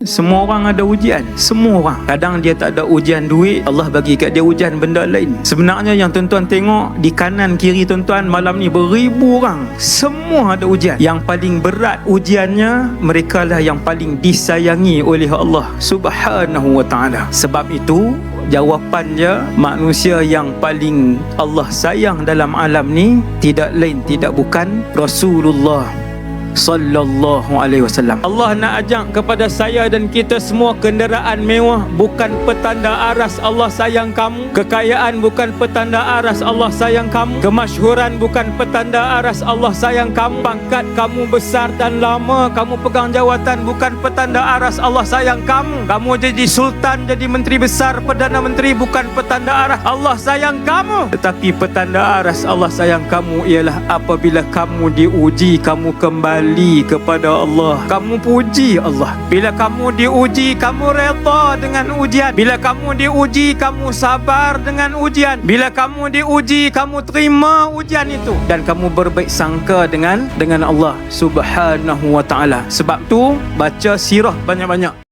Semua orang ada ujian. Semua orang. Kadang dia tak ada ujian duit, Allah bagi kat dia ujian benda lain. Sebenarnya yang tuan-tuan tengok di kanan kiri tuan-tuan malam ni beribu orang. Semua ada ujian. Yang paling berat ujiannya, mereka lah yang paling disayangi oleh Allah Subhanahu wa ta'ala. Sebab itu jawapannya, manusia yang paling Allah sayang dalam alam ni tidak lain tidak bukan Rasulullah sallallahu alaihi wasallam. Allah nak ajak kepada saya dan kita semua, kenderaan mewah bukan petanda aras Allah sayang kamu. Kekayaan bukan petanda aras Allah sayang kamu. Kemasyhuran bukan petanda aras Allah sayang kamu. Pangkat kamu besar dan lama kamu pegang jawatan bukan petanda aras Allah sayang kamu. Kamu jadi sultan, jadi menteri besar, perdana menteri bukan petanda aras Allah sayang kamu. Tetapi petanda aras Allah sayang kamu ialah apabila kamu diuji, kamu kembali kepada Allah, kamu puji Allah. Bila kamu diuji, kamu redha dengan ujian. Bila kamu diuji, kamu sabar dengan ujian. Bila kamu diuji, kamu terima ujian itu dan kamu berbaik sangka dengan Allah Subhanahu wa ta'ala. Sebab tu baca sirah banyak-banyak.